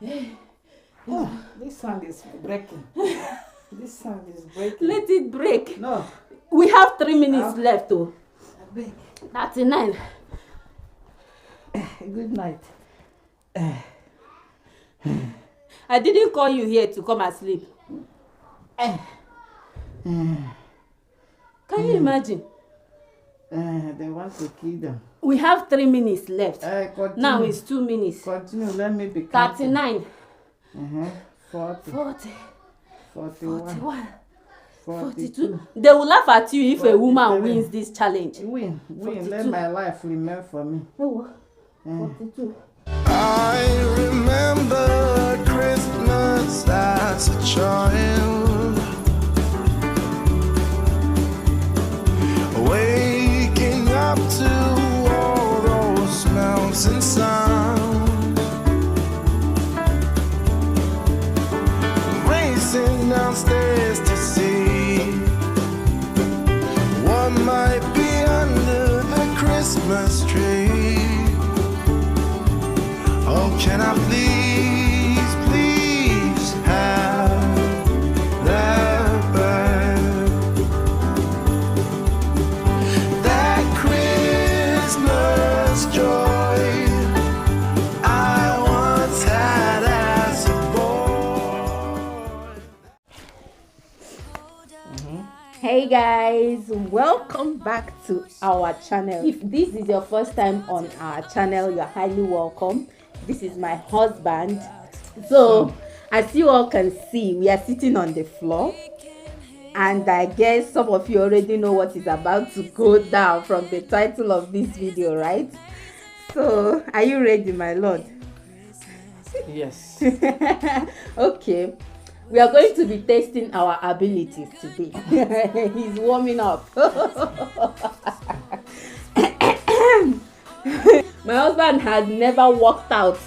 Oh, this sound is breaking. This sound is breaking. Let it break. No. We have 3 minutes left, oh. 39. Good night. I didn't call you here to come and sleep. Can you imagine? They want to kill them. We have 3 minutes left. Now it's 2 minutes. Continue, let me be 39. 40. 40. 41. 42. They will laugh at you if a woman wins this challenge. Win. Let my life remain for me. 42. I remember Christmas as a child, waking up to all those smells and sounds, racing downstairs to see what might be under the Christmas tree. Oh, can I please have that back? That Christmas joy I once had as a boy. Hey guys, welcome back to our channel. If this is your first time on our channel, you're highly welcome. This is my husband. So as you all can see, we are sitting on the floor, and I guess some of you already know what is about to go down from the title of this video, right? So are you ready, my lord? Yes. Okay, we are going to be testing our abilities today. He's warming up. My husband has never worked out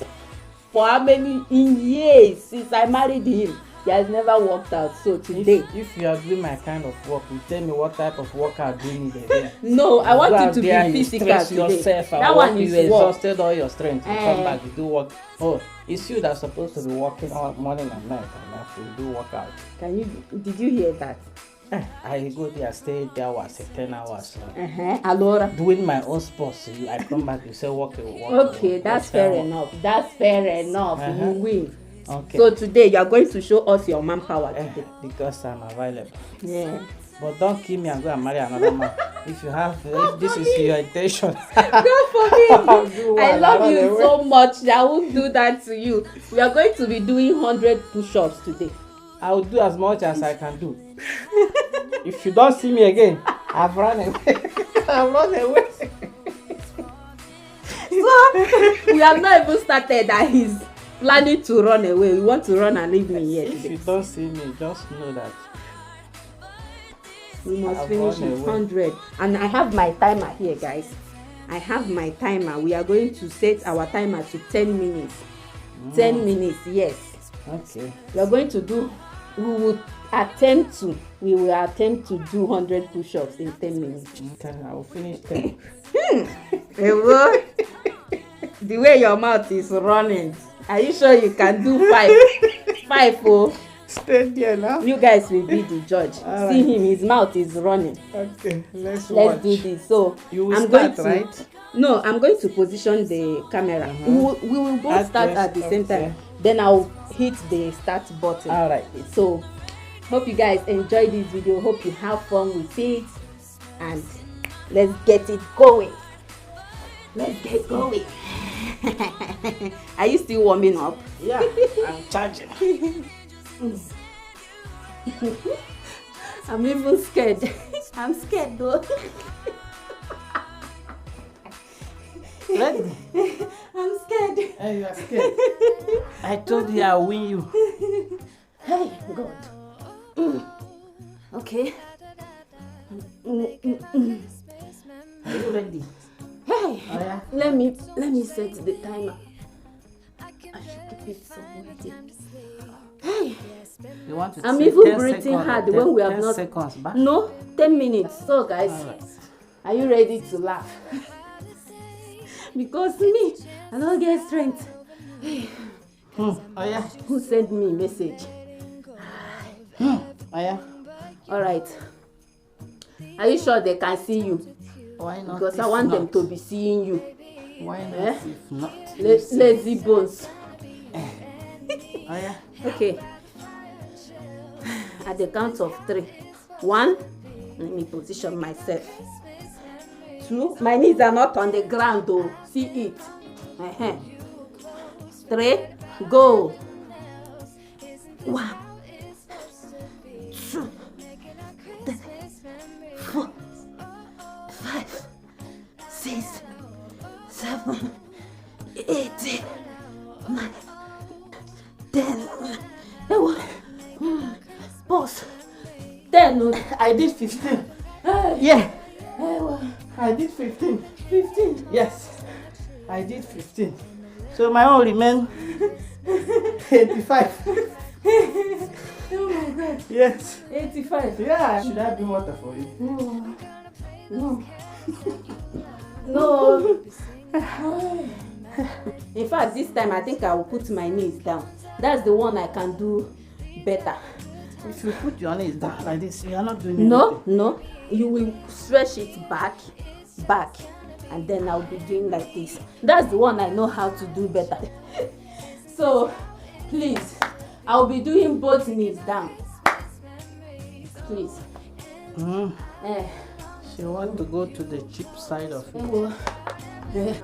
for how many years since I married him. He has never worked out. So today, if you are doing my kind of work, you tell me what type of workout do you need again. No, I want you to be physical today. Yourself, that one is you exhausted all your strength. You come back, you do work. Oh, it's you that's supposed to be working all morning and night, and after you do workout. Did you hear that? I go there, stay there hours, 10 hours. Allora. Doing my own sports. I come back, you say work. Okay, that's fair enough. That's fair enough. You win. Okay. So today you are going to show us your manpower today. Because I'm available. Yeah. But don't kill me and go and marry another man. If this is your intention. God forbid. I love you so much. I won't do that to you. We are going to be doing 100 push-ups today. I will do as much as I can do. If you don't see me again, I've run away. I've run away. So we have not even started that he's planning to run away. We want to run and leave me here today. If you don't see me, just know that we must finish with 100. And I have my timer here, guys. I have my timer. We are going to set our timer to 10 minutes. 10 minutes, yes. Okay. We will attempt to do 100 push-ups in 10 minutes. Okay, I will finish 10. The way your mouth is running, are you sure you can do 5? 5, oh. Stay there now. You guys will be the judge. Right. See him, his mouth is running. Okay, let's do this. So you will start, right? No, I'm going to position the camera. We will both start at the same time. Then I'll hit the start button. All right. So hope you guys enjoy this video. Hope you have fun with it, and let's get it going. Let's get going. Are you still warming up? Yeah, I'm charging. I'm even scared. I'm scared though. Ready? I'm scared. Hey, you are scared. I told you I'll win you. Hey, God. Okay. Are you ready? Hey, let me set the timer. I should keep it somewhere. Hey, you want to I'm even breathing hard when we have 10 not. Seconds back? No, 10 minutes. So guys, are you ready to laugh? Because me, I don't get strength. Oh yeah. Who sent me a message? Oh yeah. All right. Are you sure they can see you? Why not? Because I if want them not? to be seeing you. Why not? Eh? If not? Lazy bones. Oh yeah. Okay. At the count of 3. 1. Let me position myself. 2. My knees are not on the ground though. See it. 3. Go. 1, 2, 3, 4, 5, 6, 7, 8, 9, 10. Pause. 10. I did 15. Yeah. I did 15. 15. Yes. I did 15. So my own remain 85. Oh my God. Yes. 85. Yeah. Should I bring water for you? No. No. In fact, this time I think I will put my knees down. That's the one I can do better. If you put your knees down like this, you are not doing No, anything. no. You will stretch it back, and then I'll be doing like this. That's the one I know how to do better. So, please, I'll be doing both knees down. Please. She want to go to the cheap side of it.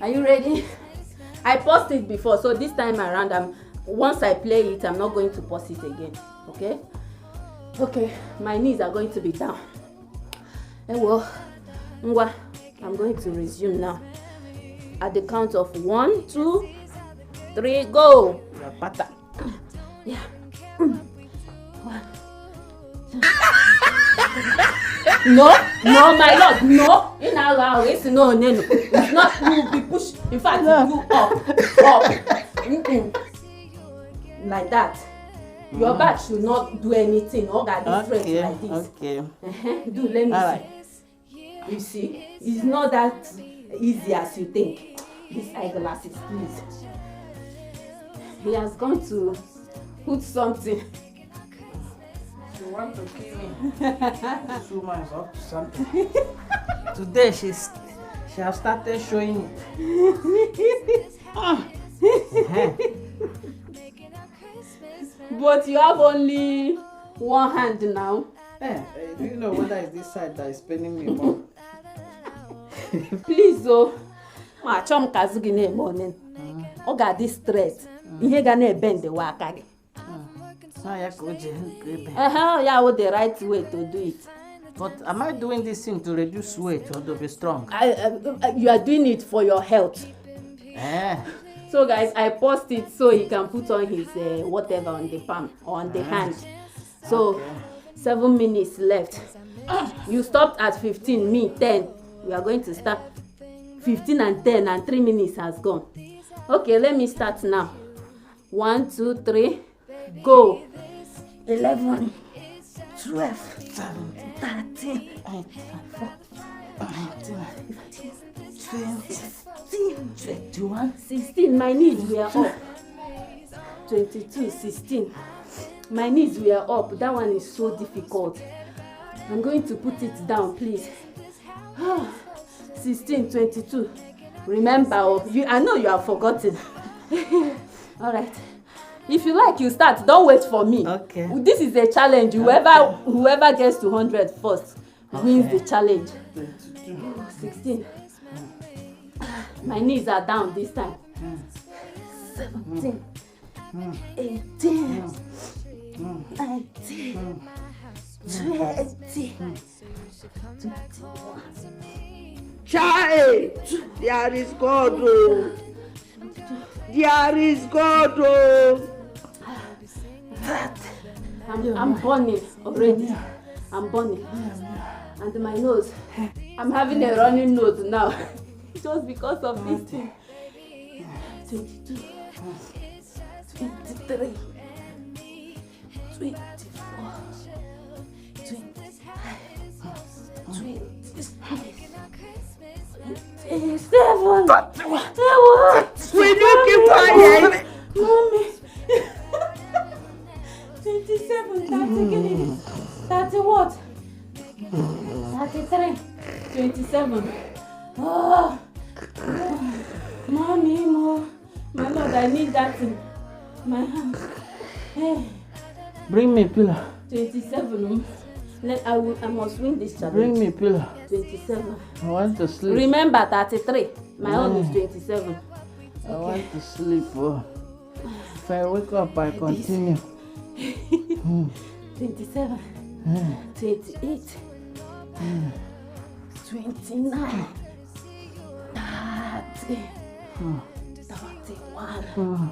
Are you ready? I paused it before, so this time around, once I play it, I'm not going to pause it again. Okay? Okay, my knees are going to be down. I'm going to resume now. At the count of 1, 2, 3, go. Your pattern. Yeah. 1, 2. No, my lord, no. In our race, no. It's not. You will be pushed. In fact, you up. Like that. Your back should not do anything. Or that different like this. Okay. Do let me see. You see, it's not that easy as you think. These eyeglasses, please. He has gone to put something. You want to kill me? This woman is up to something. Today she has started showing it. But you have only one hand now. Do you know whether it's this side that is paining me more? Please, oh. Chom kazugi ne morning. Oga this straight. Ihe ga na bend the waka gi. Yeah, the right way to do it. but am I doing this thing to reduce weight or to be strong? You are doing it for your health. So guys, I paused it so he can put on his whatever on the palm or on the hand. So 7 minutes left. You stopped at 15, me 10. We are going to start 15 and 10 and 3 minutes has gone. Okay, let me start now. 1, 2, 3, go. 11, 12, 17, 13, 14, 15, 16, 21, 16. My knees were up. 22, 16. My knees were up. That one is so difficult. I'm going to put it down, please. 16, 22. Remember, I know you have forgotten. All right. If you like, you start. Don't wait for me. Okay. This is a challenge. Whoever gets to 100 first wins the challenge. 16. My knees are down this time. 17, 18, 19, 20, 21. Child, there is God, oh. There is God, oh. I'm burning already. I'm burning. And my nose. I'm having a running nose now. Just because of this thing. 22, 23, 24, 25, 26, 28, 27. Will you keep quiet? Mommy. 27. 30. 30 what? 33. 27. Oh. Mommy, my Lord, I need that in my hand. Hey. Bring me pillow. 27. I must win this challenge. Bring me pillow. 27. I want to sleep. Remember 33. My own is 27. I want to sleep. Oh. If I wake up, I continue. 27. 28. 29. 30. 31.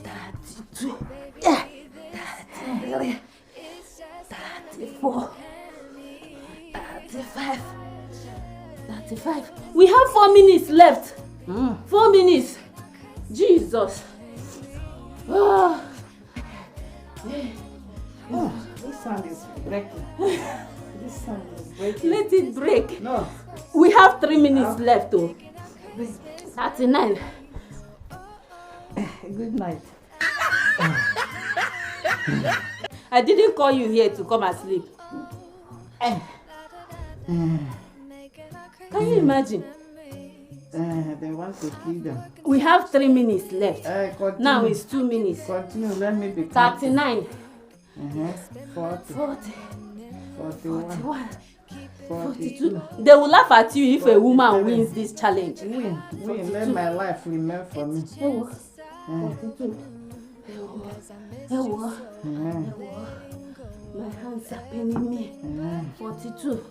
32. 33. 34. 35. 35. We have 4 minutes left. 4 minutes. Jesus. Oh. This sound is breaking. This sound is breaking. Let it break. No. We have 3 minutes left. Oh. 39. Good night. I didn't call you here to come and sleep. Can you imagine? They want to kill them. We have 3 minutes left. Continue. Now it's 2 minutes. Continue. Let me be 39. 40. 40. 41. 41. 42. 42. They will laugh at you if a woman wins this challenge. Win. Let my life remain for me. 42. My hands are paining me. 42.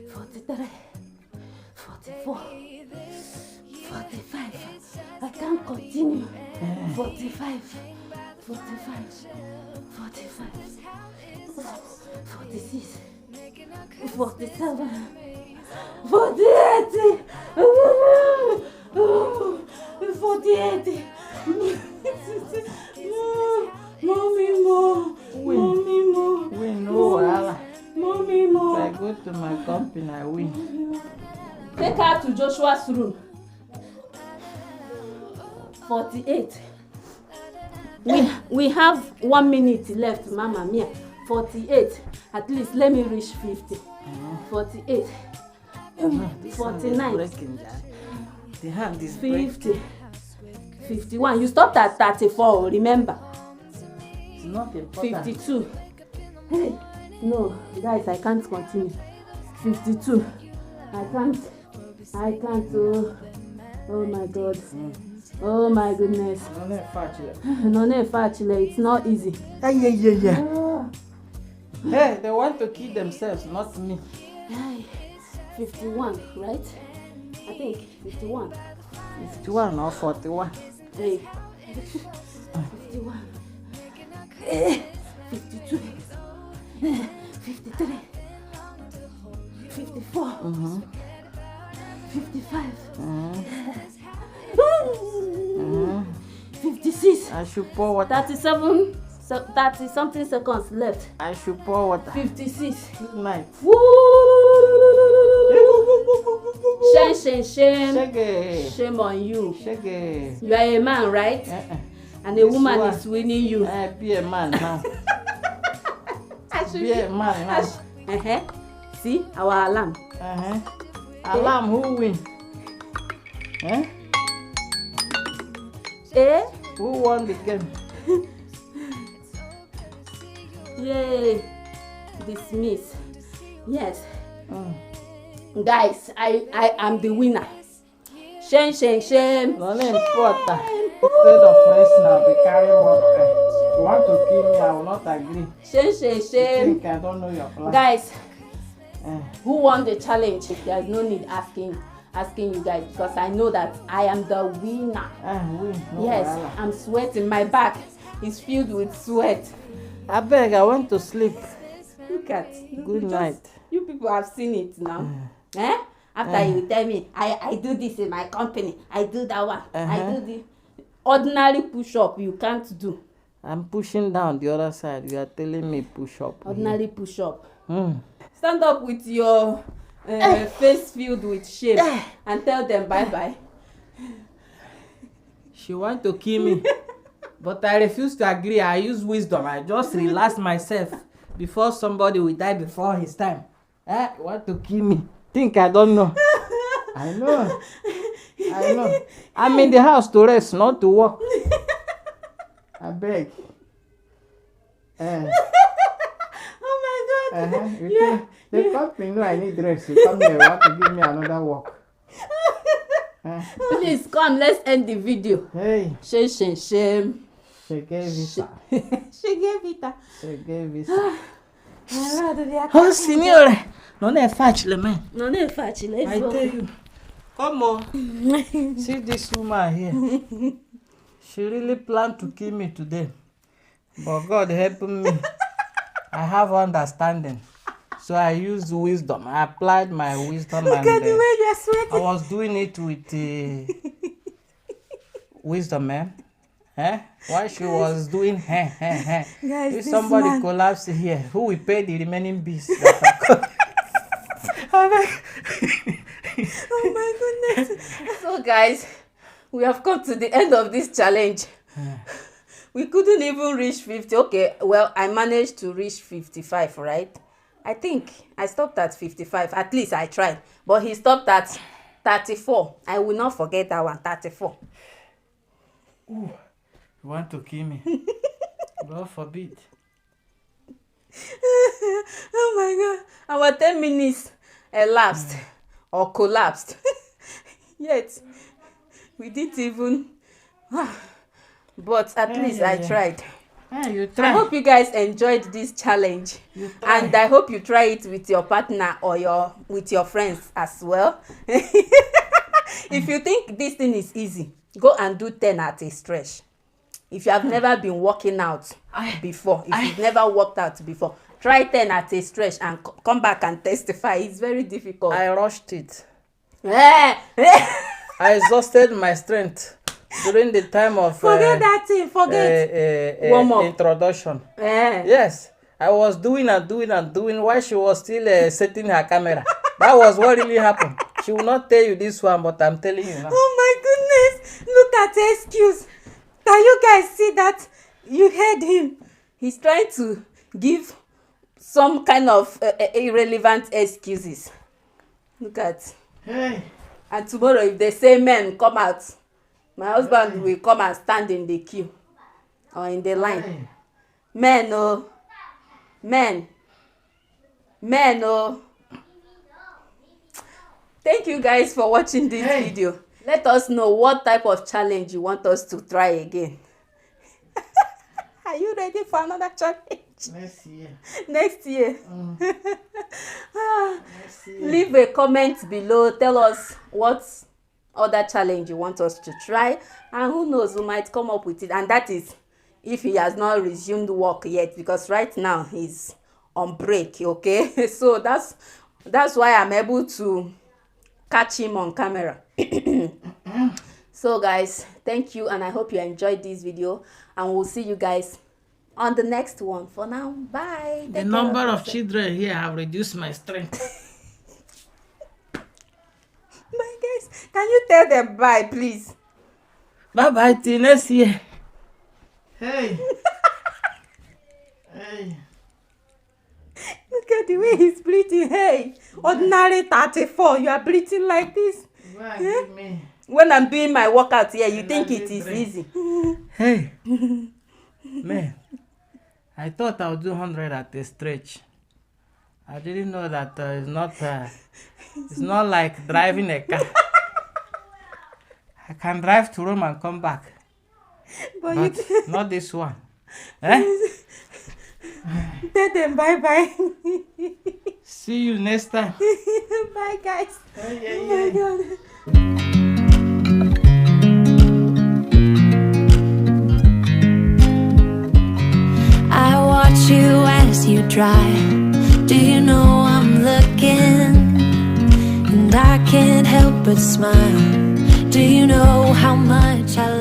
43. 44. 45. I can't continue. 45. 45. 45. 46. 47. 48. 48. Mommy, more. Mommy, more. Win, no wahala. Mommy, If more. I go to my company, I win. Take her to Joshua's room. 48. We have 1 minute left, Mama Mia. 48. At least let me reach 50. 48. 49. The hand is 50. 51. You stopped at 34, remember? It's not important. 52. Hey, no, guys, I can't continue. 52. I can't. Oh my God. Oh my goodness. No, facile. It's not easy. Yeah. Hey, they want to kill themselves, not me. 51, right? I think 51. 51 or 41. Hey. 51. 52. 53. 54. 55. 56. I should pour water. 37. 30 something seconds left. I should pour water. 56. Good night. Woo! Shame. Shaggy. Shame on you. Shaggy. You are a man, right? And a woman is winning you. Be a man now. Be a man now. See our alarm. Alarm, who win? Who won the game? Yay. Dismiss. Yes. Guys, I am the winner. Shame. No name water. Instead of rest now, be carrying water. You want to kill me, I will not agree. Shame. I don't know your plan. Guys, who won the challenge? There's no need asking you guys, because I know that I am the winner. Yes, I'm sweating. My back is filled with sweat. I beg, I want to sleep. Look at. Good night. You people have seen it now. After you tell me, I do this in my company, I do that one, I do the ordinary push-up you can't do. I'm pushing down the other side. You are telling me push up. Ordinary push-up. Stand up with your face filled with shame and tell them bye-bye. She want to kill me. But I refuse to agree. I use wisdom. I just relax myself before somebody will die before his time. You want to kill me? Think I don't know. I know. I'm in the house to rest, not to work. I beg. Oh my God. The company know I need rest. You come here, want to give me another work. Please come, let's end the video. Hey. Shame. She gave visa. Oh, signore. Non è facile, man. Non è facile. I tell you. Come on. See this woman here. She really planned to kill me today. But God help me. I have understanding. So I used wisdom. I applied my wisdom. Look at the way you're sweating. I was doing it with wisdom, man. While she was doing Guys, if somebody collapse here, who will pay the remaining bills? Oh my goodness. So guys, we have come to the end of this challenge. We couldn't even reach 50. Okay, well, I managed to reach 55, right? I think I stopped at 55. At least I tried. But he stopped at 34. I will not forget that one, 34. Ooh, you want to kill me? God forbid. Oh my God. Our 10 minutes elapsed or collapsed. Yet, we didn't even... But at least I tried. You try. I hope you guys enjoyed this challenge. And I hope you try it with your partner or with your friends as well. If you think this thing is easy, go and do 10 at a stretch. If you have never been working out before, if you've never worked out before, try 10 at a stretch and come back and testify. It's very difficult. I rushed it. I exhausted my strength during the time of forget that thing. Warm up. Introduction. Yes, I was doing while she was still setting her camera. That was what really happened. She will not tell you this one, but I'm telling you now. Oh my goodness! Look at the excuse. Can you guys see that? You heard him. He's trying to give some kind of irrelevant excuses. Look at. Hey. And tomorrow, if they say men come out, my husband will come and stand in the queue or in the line. Hey. Men, oh. Men, oh. Thank you guys for watching this video. Let us know what type of challenge you want us to try again. Are you ready for another challenge? Next year. Leave a comment below. Tell us what other challenge you want us to try. And who knows, we might come up with it. And that is if he has not resumed work yet. Because right now he's on break, okay? So that's why I'm able to catch him on camera. So guys, thank you, and I hope you enjoyed this video, and we'll see you guys on the next one. For now, bye. The number of children here have reduced my strength. Bye guys, can you tell them bye, please? Bye till next year. Hey. Look at the way he's breathing. Hey, ordinary 34, you are breathing like this. Give me. When I'm doing my workout here, you think it is easy. Hey, man, I thought I would do 100 at a stretch. I didn't know that it's not like driving a car. I can drive to Rome and come back, but not this one. Tell them bye-bye. See you next time. Bye, guys. Oh my God. I watch you as you drive. Do you know I'm looking? And I can't help but smile. Do you know how much I love